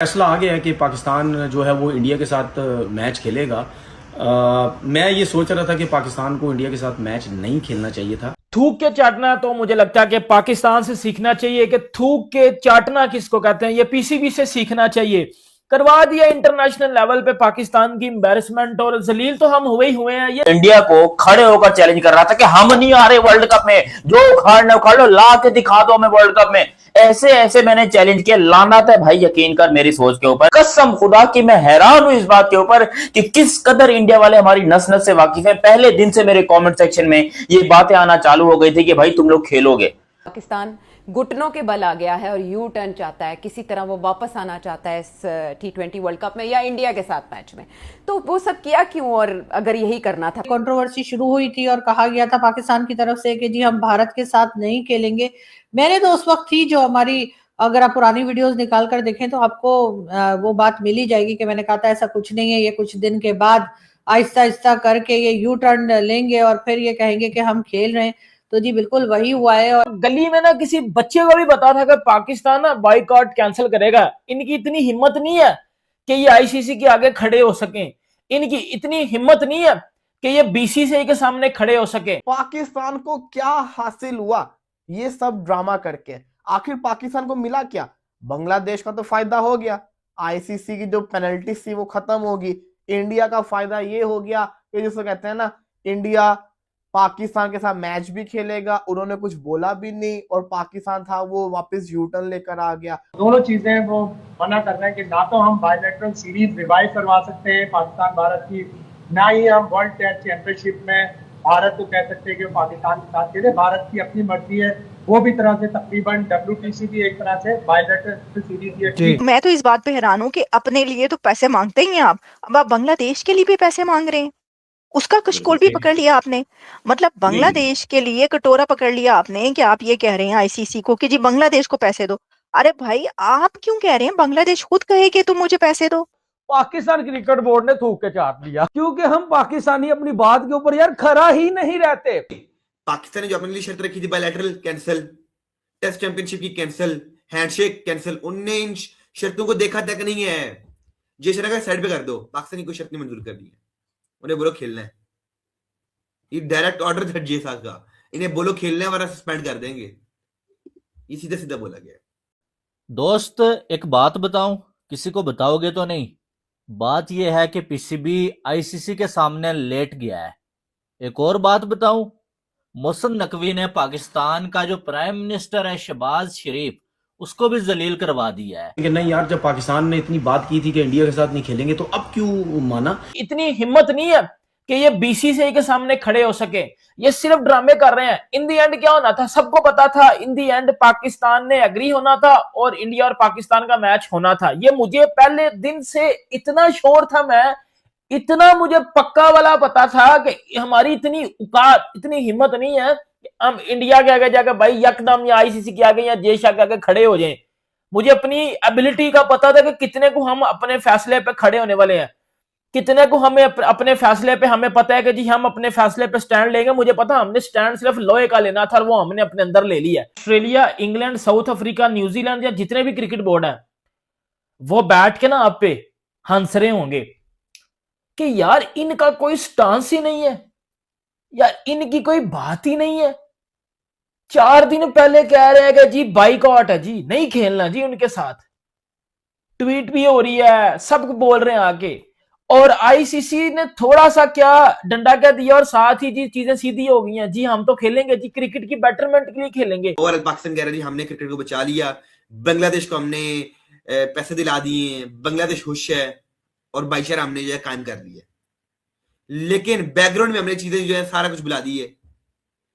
फैसला आ गया है कि पाकिस्तान जो है वो इंडिया के साथ मैच खेलेगा। मैं ये सोच रहा था कि पाकिस्तान को इंडिया के साथ मैच नहीं खेलना चाहिए था। थूक के चाटना तो मुझे लगता है कि पाकिस्तान से सीखना चाहिए कि थूक के चाटना किसको कहते हैं, ये पीसीबी से सीखना चाहिए। करवा दिया इंटरनेशनल लेवल पे पाकिस्तान की एम्बेरसमेंट, और जलील तो हम हुए ही हुए हैं। ये इंडिया को खड़े होकर चैलेंज कर रहा था कि हम नहीं आ रहे वर्ल्ड कप में, जो उखाड़ लो ला के दिखा दो हमें वर्ल्ड कप में। ऐसे ऐसे मैंने चैलेंज किया। लानत है भाई यकीन कर मेरी सोच के ऊपर, कसम खुदा की मैं हैरान हूं इस बात के ऊपर कि किस कदर इंडिया वाले हमारी नस नस से वाकिफ है। पहले दिन से मेरे कमेंट सेक्शन में ये बातें आना चालू हो गई थी कि भाई तुम लोग खेलोगे। पाकिस्तान घुटनों के बल आ गया है और यू टर्न चाहता है, किसी तरह वो वापस आना चाहता है इस T20 वर्ल्ड कप में या इंडिया के साथ मैच में। तो वो सब किया क्यों, और अगर यही करना था। कंट्रोवर्सी शुरू हुई थी और कहा गया था पाकिस्तान की तरफ से कि जी हम भारत के साथ नहीं खेलेंगे। मैंने तो उस वक्त थी जो हमारी, अगर आप पुरानी वीडियोस निकाल कर देखें तो आपको वो बात मिल ही जाएगी कि मैंने कहा था ऐसा कुछ नहीं है, ये कुछ दिन के बाद आहिस्ता आहिस्ता करके ये यू टर्न लेंगे और फिर ये कहेंगे कि हम खेल रहे हैं। तो जी बिल्कुल वही हुआ है। और गली में ना किसी बच्चे को भी पता था कि पाकिस्तान ना बाइकआउट कैंसिल करेगा। इनकी इतनी हिम्मत नहीं है कि ये आईसीसी के आगे खड़े हो सके। इनकी इतनी हिम्मत नहीं है कि ये बीसीसीआई के सामने खड़े हो सके। पाकिस्तान को क्या हासिल हुआ ये सब ड्रामा करके? आखिर पाकिस्तान को मिला क्या? बांग्लादेश का तो फायदा हो गया, आईसीसी की जो पेनल्टी थी वो खत्म होगी। इंडिया का फायदा ये हो गया कि जिसको कहते हैं ना, इंडिया पाकिस्तान के साथ मैच भी खेलेगा। उन्होंने कुछ बोला भी नहीं और पाकिस्तान था वो वापस यूटर्न लेकर आ गया। दोनों चीजें वो मना कर रहे हैं कि ना तो हम बायलैटरल सीरीज रिवाइव करवा सकते हैं पाकिस्तान भारत की, ना ही हम वर्ल्ड टेस्ट चैंपियनशिप में भारत को कह सकते हैं कि पाकिस्तान के साथ खेले। भारत की अपनी मर्जी है, वो भी तरह से तकरीबन WTC भी एक तरह से बायलैटरल सीरीज है। मैं तो इस बात पे हैरान हूँ कि अपने लिए तो पैसे मांगते ही हैं आप, अब आप बांग्लादेश के लिए भी पैसे मांग रहे हैं। उसका कशकोल भी पकड़ लिया आपने, मतलब बांग्लादेश के लिए कटोरा पकड़ लिया आपने कि आप ये कह रहे हैं आईसीसी को कि जी बांग्लादेश को पैसे दो। अरे भाई आप क्यों कह रहे हैं? बांग्लादेश खुद कहे कि तुम मुझे पैसे दो। पाकिस्तान क्रिकेट बोर्ड ने थूक के चाट लिया, क्योंकि हम पाकिस्तानी अपनी बात के ऊपर यार खरा ही नहीं रहते। पाकिस्तान ने जो अपने लिए शर्त रखी थी बायलैटरल कैंसिल, टेस्ट चैंपियनशिप की कैंसिल, हैंडशेक कैंसिल, उनने इन शर्तों को देखा तक नहीं है। जैसे लगा साइड पे कर दो, पाकिस्तान की कोई शर्त नहीं मंजूर करनी है, उन्हें बोलो खेलना है। ये डायरेक्ट ऑर्डर था जे साहब का, इन्हें बोलो खेलना है वरना सस्पेंड कर देंगे। ये सीधा सीधा बोला गया। दोस्त एक बात बताऊं, किसी को बताओगे तो नहीं। बात यह है कि पीसीबी आईसीसी के सामने लेट गया है। एक और बात बताऊं, मोहसिन नकवी ने पाकिस्तान का जो प्राइम मिनिस्टर है शहबाज शरीफ, उसको भी जलील करवा दिया है कि नहीं यार, जब पाकिस्तान ने इतनी बात की थी कि इंडिया के साथ नहीं खेलेंगे तो अब क्यों माना। इतनी हिम्मत नहीं है कि ये बीसीसीआई के सामने खड़े हो सके। ये सिर्फ ड्रामे कर रहे हैं। इन दी एंड क्या होना था सबको पता था। इन दी एंड पाकिस्तान ने एग्री होना था और इंडिया और पाकिस्तान का मैच होना था। ये मुझे पहले दिन से इतना श्योर था, मैं इतना मुझे पक्का वाला पता था कि हमारी इतनी औकात, इतनी हिम्मत नहीं है कि हम इंडिया के आगे जाकर भाई यकदम या आईसीसी के आगे या जेशा के आगे खड़े हो जाएं। मुझे अपनी एबिलिटी का पता था कि कितने को हम अपने फैसले पे खड़े होने वाले हैं, कितने को हमें अपने फैसले पे, हमें पता है कि जी हम अपने फैसले पे स्टैंड लेंगे। मुझे पता हमने स्टैंड सिर्फ लोहे का लेना था और वो हमने अपने अंदर ले लिया। Australia, England, south Africa, New Zealand या जितने भी क्रिकेट बोर्ड हैं वो बैठ के ना आप पे हंस रहे होंगे कि यार इनका कोई स्टांस ही नहीं है, यार इनकी कोई बात ही नहीं है। 4 दिन पहले कह रहे हैं कि जी बाइकआउट है, जी नहीं खेलना जी उनके साथ। ट्वीट भी हो रही है, सब बोल रहे हैं आगे, और आईसीसी ने थोड़ा सा क्या डंडा क्या दिया और साथ ही जी चीजें सीधी हो गई हैं। जी हम तो खेलेंगे जी, क्रिकेट की बेटरमेंट के लिए खेलेंगे। और पाकिस्तान कह रहा है जी हमने क्रिकेट को बचा लिया, बांग्लादेश को हमने पैसे दिला दिए, बांग्लादेश खुश है और भाईचारा हमने जो है कायम कर लिया। लेकिन बैकग्राउंड में हमने चीजें जो है सारा कुछ बुला दी है।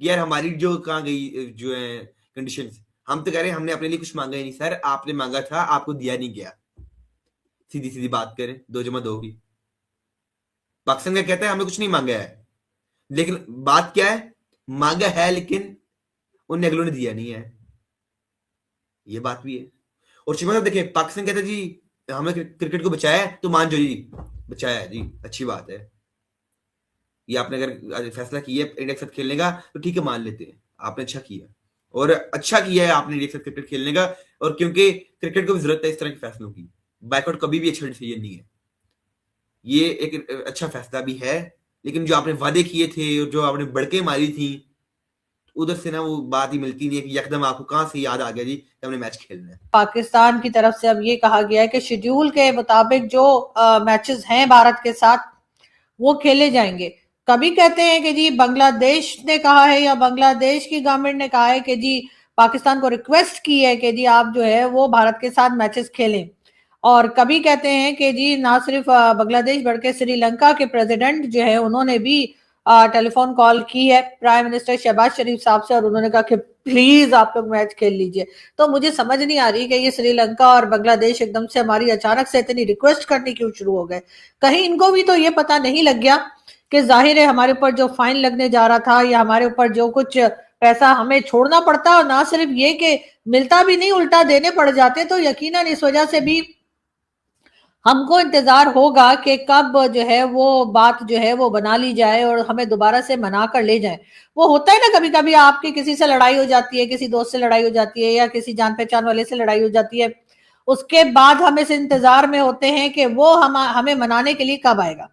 यार हमारी जो कहाँ गई जो है कंडीशंस, हम तो कह रहे हैं हमने अपने लिए कुछ मांगा ही नहीं। सर आपने मांगा था, आपको दिया नहीं गया। सीधी सीधी बात करें, 2 जमा 2 होगी। पाकिस्तान का कहता है हमने कुछ नहीं मांगा है, लेकिन बात क्या है, मांगा है लेकिन उन अगलों ने दिया नहीं है। ये बात भी है। और शिमा साहब देखिए, पाकिस्तान कहता है जी हमने क्रिकेट को बचाया है, तो मान जो जी बचाया है जी, अच्छी बात है। ये आपने अगर फैसला किया है इंडिया के साथ खेलने का तो ठीक है, मान लेते हैं आपने अच्छा किया, और अच्छा किया है आपने इंडिया के साथ क्रिकेट खेलने का, और क्योंकि क्रिकेट को भी जरूरत है इस तरह के फैसलों की। बायकॉट कभी भी अच्छा डिसीजन नहीं है। ये एक अच्छा फैसला भी है, लेकिन जो आपने वादे किए थे, जो आपने बड़के मारी थी, उधर से ना वो बात ही मिलती नहीं है कि एकदम आपको कहां से याद आ गया जी कि हमने मैच खेलना है। पाकिस्तान की तरफ से अब ये कहा गया है कि शेड्यूल के मुताबिक जो मैचेस हैं भारत के साथ वो खेले जाएंगे। कभी कहते हैं कि जी बांग्लादेश ने कहा है या बांग्लादेश की गवर्नमेंट ने कहा है कि जी पाकिस्तान को रिक्वेस्ट की है कि जी आप जो है वो भारत के साथ मैचेस खेलें। और कभी कहते हैं कि जी ना सिर्फ बांग्लादेश बल्कि श्रीलंका के प्रेसिडेंट जो है उन्होंने भी टेलीफोन कॉल की है प्राइम मिनिस्टर शहबाज शरीफ साहब से और उन्होंने कहा कि प्लीज आप लोग मैच खेल लीजिए। तो मुझे समझ नहीं आ रही कि ये श्रीलंका और बांग्लादेश एकदम से हमारी अचानक से इतनी रिक्वेस्ट करनी क्यों शुरू हो गए। कहीं इनको भी तो ये पता नहीं लग गया कि जाहिर है हमारे ऊपर जो फाइन लगने जा रहा था या हमारे ऊपर जो कुछ पैसा हमें छोड़ना पड़ता, और ना सिर्फ ये कि मिलता भी नहीं उल्टा देने पड़ जाते, तो यकीनन इस वजह से भी हमको इंतजार होगा कि कब जो है वो बात जो है वो बना ली जाए और हमें दोबारा से मना कर ले जाए। वो होता है ना कभी कभी आपकी किसी से लड़ाई हो जाती है, किसी दोस्त से लड़ाई हो जाती है या किसी जान पहचान वाले से लड़ाई हो जाती है, उसके बाद हम इस इंतजार में होते हैं कि वो हमें मनाने के लिए कब आएगा।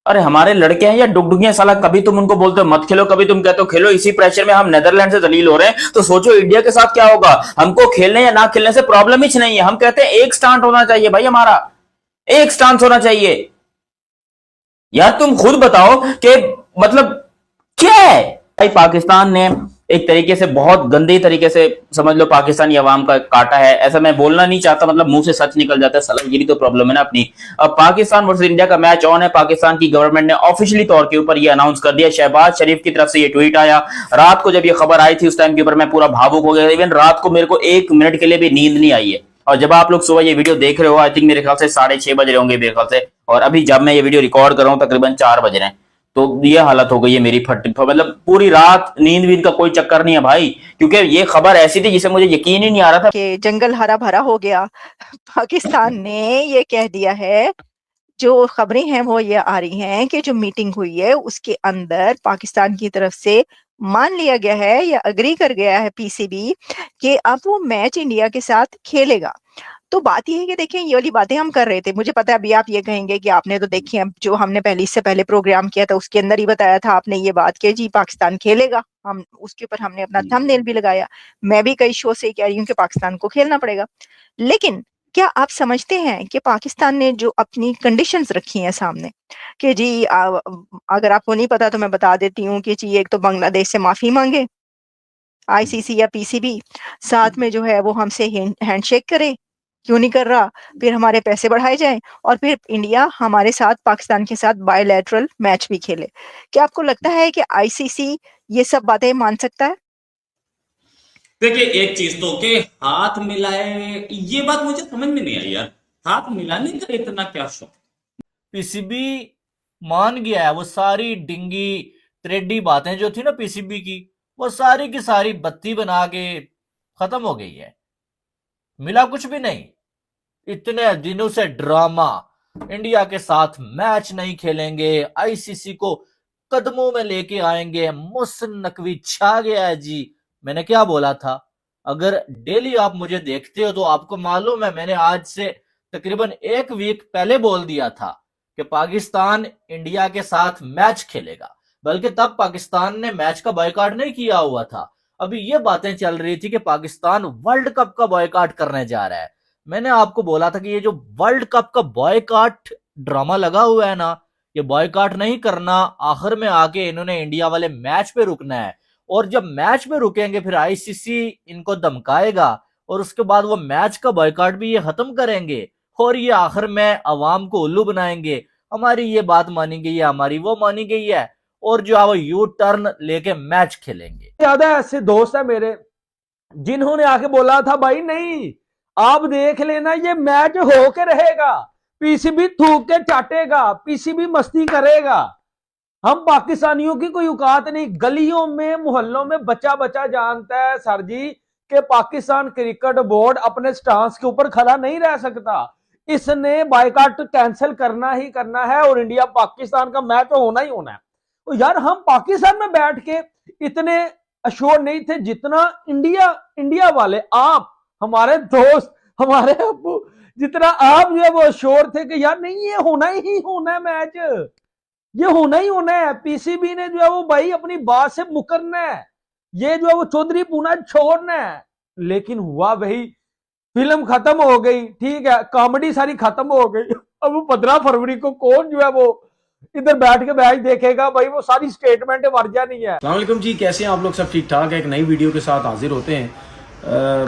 अरे हमारे लड़के हैं या डुगडुगियां साला, कभी तुम उनको बोलते हो मत खेलो, कभी तुम कहते हो खेलो। इसी प्रेशर में हम नेदरलैंड से दलील हो रहे हैं, तो सोचो इंडिया के साथ क्या होगा। हमको खेलने या ना खेलने से प्रॉब्लम ही नहीं है। हम कहते हैं एक स्टांट होना चाहिए भाई, हमारा एक स्टांस होना चाहिए। यार तुम खुद बताओ कि मतलब क्या है भाई। पाकिस्तान ने एक तरीके से बहुत गंदे तरीके से समझ लो पाकिस्तानी अवाम का काटा है। ऐसा मैं बोलना नहीं चाहता, मतलब मुंह से सच निकल जाता है साला, ये भी तो प्रॉब्लम है ना अपनी। अब पाकिस्तान वर्सेस इंडिया का मैच ऑन है। पाकिस्तान की गवर्नमेंट ने ऑफिशियली तौर के ऊपर ये अनाउंस कर दिया। शहबाज शरीफ की तरफ से ये ट्वीट आया। रात को जब ये खबर आई थी उस टाइम के ऊपर मैं पूरा भावुक हो गया। इवन रात को मेरे को 1 मिनट के लिए भी नींद नहीं आई है। और जब आप लोग सुबह ये वीडियो देख रहे हो, आई थिंक मेरे ख्याल से 6:30 बज रहे होंगे मेरे ख्याल से, और अभी जब मैं ये वीडियो रिकॉर्ड कर रहा हूँ तकरीबन 4 बज रहे हैं। तो ये हालत हो गई है मेरी मतलब पूरी रात नींद वींद का कोई चक्कर नहीं है भाई, क्योंकि ये खबर ऐसी थी जिसे मुझे यकीन ही नहीं आ रहा था कि जंगल हरा भरा हो गया। पाकिस्तान ने ये कह दिया है, जो खबरें हैं वो ये आ रही हैं कि जो मीटिंग हुई है उसके अंदर पाकिस्तान की तरफ से मान लिया गया है या अग्री कर गया है पीसीबी कि अब वो मैच इंडिया के साथ खेलेगा। तो बात ये है कि देखें ये वाली बातें हम कर रहे थे। मुझे पता है अभी आप ये कहेंगे कि आपने तो देखी, अब जो हमने इससे पहले प्रोग्राम किया था उसके अंदर ही बताया था आपने ये बात कि जी पाकिस्तान खेलेगा। हम उसके ऊपर हमने अपना थंबनेल भी लगाया। मैं भी कई शो से कह रही हूँ कि पाकिस्तान को खेलना पड़ेगा। लेकिन क्या आप समझते हैं कि पाकिस्तान ने जो अपनी कंडीशंस रखी हैं सामने कि जी अगर आपको नहीं पता तो मैं बता देती हूँ कि जी एक तो बांग्लादेश से माफी मांगे आईसीसी या पीसीबी, साथ में जो है वो हमसे हैंडशेक करे, क्यों नहीं कर रहा, फिर हमारे पैसे बढ़ाए जाएं और फिर इंडिया हमारे साथ पाकिस्तान के साथ बायलैटरल मैच भी खेले। क्या आपको लगता है कि आईसीसी ये सब बातें मान सकता है? देखिए एक चीज तो कि हाथ मिलाए, ये बात मुझे समझ में नहीं आई यार। हाथ मिलाने का इतना क्या शौक? पीसीबी मान गया है। वो सारी डिंगी त्रेडी बातें जो थी ना पीसीबी की, वो सारी की सारी बत्ती बना के खत्म हो गई है। मिला कुछ भी नहीं। इतने दिनों से ड्रामा, इंडिया के साथ मैच नहीं खेलेंगे, आईसीसी को कदमों में लेके आएंगे, मुहसिन नकवी छा गया है जी। मैंने क्या बोला था? अगर डेली आप मुझे देखते हो तो आपको मालूम है मैंने आज से तकरीबन 1 वीक पहले बोल दिया था कि पाकिस्तान इंडिया के साथ मैच खेलेगा। बल्कि तब पाकिस्तान ने मैच का बॉयकॉट नहीं किया हुआ था। अभी ये बातें चल रही थी कि पाकिस्तान वर्ल्ड कप का बॉयकॉट करने जा रहा है। मैंने आपको बोला था कि ये जो वर्ल्ड कप का बॉयकॉट ड्रामा लगा हुआ है ना, ये बॉयकॉट नहीं करना, आखिर में आके इन्होंने इंडिया वाले मैच पे रुकना है। और जब मैच पे रुकेंगे फिर आईसीसी इनको धमकाएगा और उसके बाद वो मैच का बॉयकॉट भी ये खत्म करेंगे और ये आखिर में अवाम को उल्लू बनाएंगे। हमारी ये बात मानी गई है, हमारी वो मानी गई है, और जो है वो यू टर्न लेके मैच खेलेंगे। ज्यादा ऐसे दोस्त है मेरे जिन्होंने आके बोला था भाई नहीं आप देख लेना ये मैच होके रहेगा, पीसीबी थूक के चाटेगा, पीसीबी मस्ती करेगा, हम पाकिस्तानियों की कोई औकात नहीं। गलियों में मोहल्लों में बच्चा बच्चा जानता है सर जी कि पाकिस्तान क्रिकेट बोर्ड अपने स्टांस के ऊपर खड़ा नहीं रह सकता। इसने बायकॉट कैंसिल करना ही करना है और इंडिया पाकिस्तान का मैच होना ही होना है। तो यार हम पाकिस्तान में बैठ के इतने अश्योर नहीं थे जितना इंडिया वाले, आप हमारे दोस्त हमारे अब्बू जितना आप जो है वो श्योर थे कि यार नहीं ये होना ही होना है मैच, ये होना ही होना है। पीसीबी ने जो है वो भाई अपनी बात से मुकरना है, ये जो है वो चौधरी पूना छोड़ना है। लेकिन हुआ भाई, फिल्म खत्म हो गई, ठीक है, कॉमेडी सारी खत्म हो गई। अब वो 15 फरवरी को कौन जो है वो इधर बैठ के मैच देखेगा भाई, वो सारी स्टेटमेंट मर जानी है। अस्सलाम वालेकुम जी, कैसे हैं आप लोग? सब ठीक ठाक है? एक नई वीडियो के साथ हाजिर होते हैं।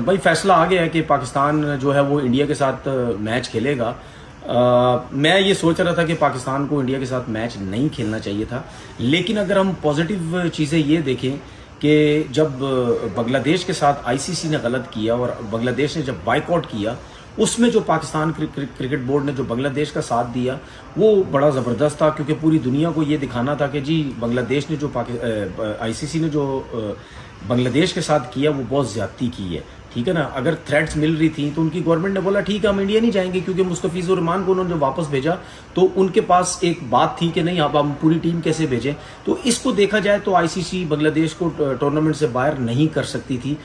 भाई फैसला आ गया है कि पाकिस्तान जो है वो इंडिया के साथ मैच खेलेगा। मैं ये सोच रहा था कि पाकिस्तान को इंडिया के साथ मैच नहीं खेलना चाहिए था, लेकिन अगर हम पॉजिटिव चीज़ें ये देखें कि जब बांग्लादेश के साथ आईसीसी ने गलत किया और बांग्लादेश ने जब बाइकआउट किया, उसमें जो पाकिस्तान क्रिकेट बोर्ड ने जो बांग्लादेश का साथ दिया वो बड़ा ज़बरदस्त था, क्योंकि पूरी दुनिया को ये दिखाना था कि जी बांग्लादेश ने जो आईसीसी ने जो बांग्लादेश के साथ किया वो बहुत ज़्यादती की है, ठीक है ना। अगर थ्रेट्स मिल रही थी तो उनकी गवर्नमेंट ने बोला ठीक है हम इंडिया नहीं जाएंगे, क्योंकि मुस्तफिजुर रहमान को उन्होंने जो वापस भेजा तो उनके पास एक बात थी कि नहीं अब हम पूरी टीम कैसे भेजें। तो इसको देखा जाए तो आईसीसी बांग्लादेश को टूर्नामेंट से बाहर नहीं कर सकती थी।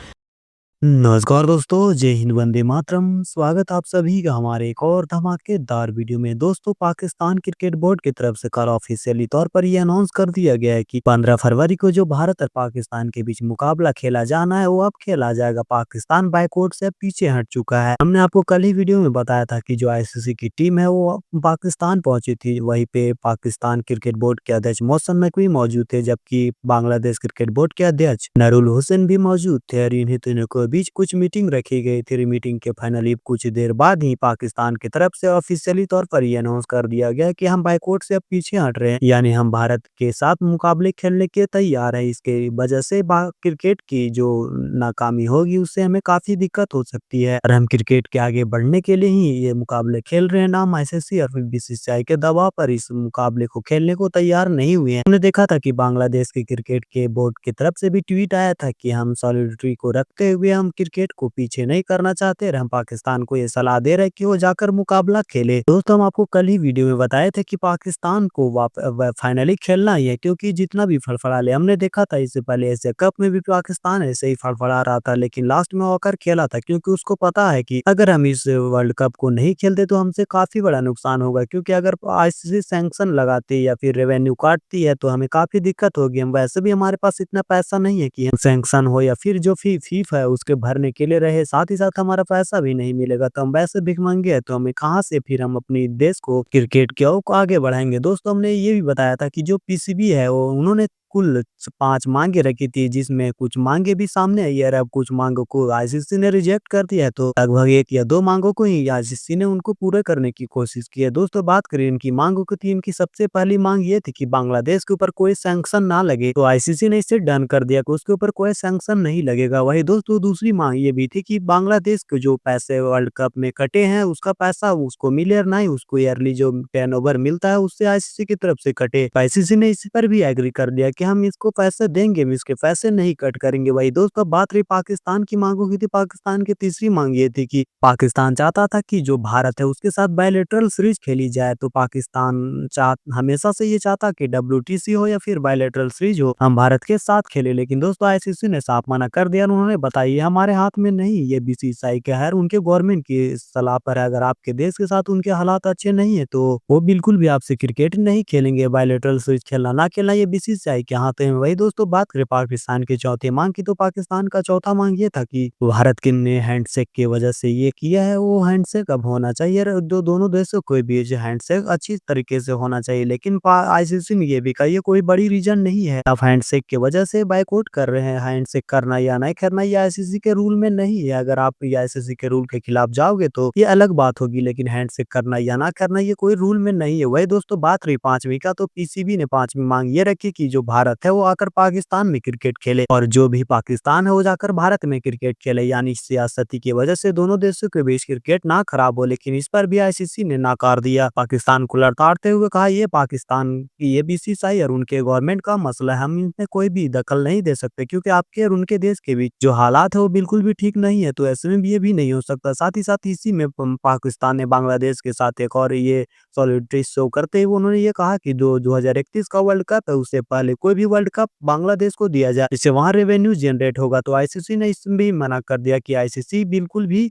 नमस्कार दोस्तों, जय हिंद, वंदे मातरम। स्वागत आप सभी का हमारे एक और धमाकेदार वीडियो में। दोस्तों, पाकिस्तान क्रिकेट बोर्ड की तरफ से कल ऑफिशियली तौर पर यह अनाउंस कर दिया गया है कि 15 फरवरी को जो भारत और पाकिस्तान के बीच मुकाबला खेला जाना है वो अब खेला जाएगा। पाकिस्तान बाइकआउट से पीछे हट चुका है। हमने आपको कल ही वीडियो में बताया था कि जो आईसीसी की टीम है वो पाकिस्तान पहुंची थी। वहीं पे पाकिस्तान क्रिकेट बोर्ड के अध्यक्ष मोहसिन नकवी मौजूद थे, जबकि बांग्लादेश क्रिकेट बोर्ड के अध्यक्ष नरुल हुसैन भी मौजूद थे। और इन्हीं तीनों को बीच कुछ मीटिंग रखी गई थी। मीटिंग के फाइनली कुछ देर बाद ही पाकिस्तान की तरफ से ऑफिशियली तौर पर यह अनाउंस कर दिया गया कि हम बाइकआउट से अब पीछे हट रहे हैं, यानी हम भारत के साथ मुकाबले खेलने के तैयार है। इसके वजह से क्रिकेट की जो नाकामी होगी उससे हमें काफी दिक्कत हो सकती है और हम क्रिकेट के आगे बढ़ने के लिए ही ये मुकाबले खेल रहे हैं। ना हम आईसीसी और बीसीसीआई के दबाव पर इस मुकाबले को खेलने को तैयार नहीं हुए हैं। हमने देखा था कि बांग्लादेश के क्रिकेट के बोर्ड की तरफ से भी ट्वीट आया था कि हम सॉलिडरिटी को रखते हुए हम क्रिकेट को पीछे नहीं करना चाहते और हम पाकिस्तान को ये सलाह दे रहे कि वो जाकर मुकाबला खेले। दोस्तों, हम आपको कल ही वीडियो में बताए थे कि पाकिस्तान को फाइनली खेलना ही है, क्योंकि जितना भी फड़फड़ा ले, हमने देखा था इससे पहले एशिया कप में भी पाकिस्तान ऐसे ही फड़फड़ा रहा था, लेकिन लास्ट में होकर खेला था, क्योंकि उसको पता है कि अगर हम इस वर्ल्ड कप को नहीं खेलते तो हमसे काफी बड़ा नुकसान होगा, क्योंकि अगर आईसीसी सैंक्शन लगाती या फिर रेवेन्यू काटती है तो हमें काफी दिक्कत होगी। हम वैसे भी हमारे पास इतना पैसा नहीं है कि हम सैंक्शन हो या फिर जो फीफ है उसके भरने के लिए रहे, साथ ही साथ हमारा पैसा भी नहीं मिलेगा। तो हम वैसे भिखमंगे हैं, तो हमें कहाँ से फिर हम अपनी देश को क्रिकेट के आगे बढ़ाएंगे। दोस्तों, हमने ये भी बताया था कि जो पीसीबी है वो उन्होंने कुल 5 मांगे रखी थी, जिसमें कुछ मांगे भी सामने आई है। अब कुछ मांगों को आईसीसी ने रिजेक्ट कर दिया है, तो लगभग 1 या 2 मांगों को ही आईसीसी ने उनको पूरे करने की कोशिश की है। दोस्तों, बात करें इनकी मांगों की, इनकी सबसे पहली मांग ये थी कि बांग्लादेश के ऊपर कोई सैंक्शन ना लगे, तो आईसीसी ने इसे डन कर दिया कि उसके ऊपर कोई सैंक्शन नहीं लगेगा। वही दोस्तों, दूसरी मांग ये भी थी कि बांग्लादेश के जो पैसे वर्ल्ड कप में कटे हैं उसका पैसा उसको मिले और ना ही उसको ईयरली जो टर्नओवर मिलता है उससे आईसीसी की तरफ से कटे। आईसीसी ने इस पर भी एग्री कर दिया कि हम इसको पैसे देंगे, हम इसके पैसे नहीं कट करेंगे। वही दोस्तों, बात रही पाकिस्तान की मांगों की थी। पाकिस्तान की तीसरी मांग ये थी कि पाकिस्तान चाहता था कि जो भारत है उसके साथ बायलैटरल सीरीज खेली जाए। तो पाकिस्तान हमेशा से ये चाहता कि WTC हो या फिर बायलैटरल सीरीज हो, हम भारत के साथ खेले। लेकिन दोस्तों, आईसीसी ने साफ मना कर दिया। उन्होंने बताया हमारे हाथ में नहीं, ये बीसीसीआई का है, उनके गवर्नमेंट की सलाह पर है। अगर आपके देश के साथ उनके हालात अच्छे नहीं है तो वो बिल्कुल भी आपसे क्रिकेट नहीं खेलेंगे। बायलैटरल सीरीज खेलना ना खेलना ये बीसीसीआई के हाथ है। वही दोस्तों, बात करें पाकिस्तान की चौथी मांग की, तो पाकिस्तान का चौथा मांग ये था कि भारत के ने हैंडशेक की वजह से ये किया है, वो हैंडशेक अब होना चाहिए। जो दोनों देशों को बीच हैंडशेक अच्छी तरीके से होना चाहिए। लेकिन आईसीसी ने ये भी कहा ये कोई बड़ी रीजन नहीं है, आप हैंडशेक की वजह से बाइकआउट कर रहे हैं। हैंडशेक करना या नहीं करना ये आईसीसी के रूल में नहीं है। अगर आप आईसीसी के रूल के खिलाफ जाओगे तो ये अलग बात होगी, लेकिन हैंडशेक करना या ना करना ये कोई रूल में नहीं है। वही दोस्तों, बात रही पांचवी का, तो पीसीबी ने पांचवी मांग ये रखी कि जो भारत है वो आकर पाकिस्तान में क्रिकेट खेले और जो भी पाकिस्तान है वो जाकर भारत में क्रिकेट खेले, यानी सियासती की वजह से दोनों देशों के बीच क्रिकेट ना खराब हो। लेकिन इस पर भी आईसीसी ने नकार दिया। पाकिस्तान को लड़ताड़ते हुए कहा ये पाकिस्तान की, ये बीसीसीआई और उनके गवर्नमेंट का मसला है, हम इसमें कोई भी दखल नहीं दे सकते, क्योंकि आपके और उनके देश के बीच जो हालात है वो बिल्कुल भी ठीक नहीं है। तो ऐसे में भी ये भी नहीं हो सकता। साथ ही साथ इसी में पाकिस्तान ने बांग्लादेश के साथ एक और ये सॉलिडरिटी शो करते हुए उन्होंने ये कहा कि जो 2031 का वर्ल्ड कप है उससे पहले कोई भी वर्ल्ड कप बांग्लादेश को दिया जाए, इससे वहां रेवेन्यू जनरेट होगा। तो आईसीसी ने इसमें भी मना कर दिया कि आईसीसी बिल्कुल भी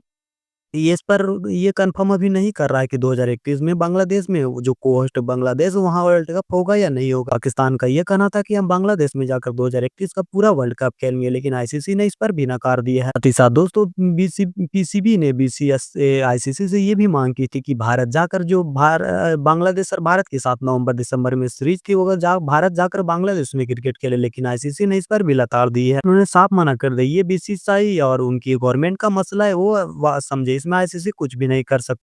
ये इस पर ये कंफर्म अभी नहीं कर रहा है कि 2031 में बांग्लादेश में जो को-होस्ट बांग्लादेश वहाँ वर्ल्ड कप होगा या नहीं होगा। पाकिस्तान का ये कहना था कि हम बांग्लादेश में जाकर 2031 का पूरा वर्ल्ड कप खेलेंगे, लेकिन आईसीसी ने इस पर भी नकार दिया है। साथ ही साथ दोस्तों पीसीबी ने आईसीसी से ये भी मांग की थी कि भारत जाकर जो बांग्लादेश और भारत के साथ नवंबर-दिसंबर में सीरीज थी, वो अगर भारत जाकर बांग्लादेश में क्रिकेट खेले, लेकिन आईसीसी ने इस पर भी लताड़ दी है। उन्होंने साफ मना कर दिया ये बीसीसीआई और उनकी गवर्नमेंट का मसला है, वो समझे, इसमें आईसीसी कुछ भी नहीं कर सकती।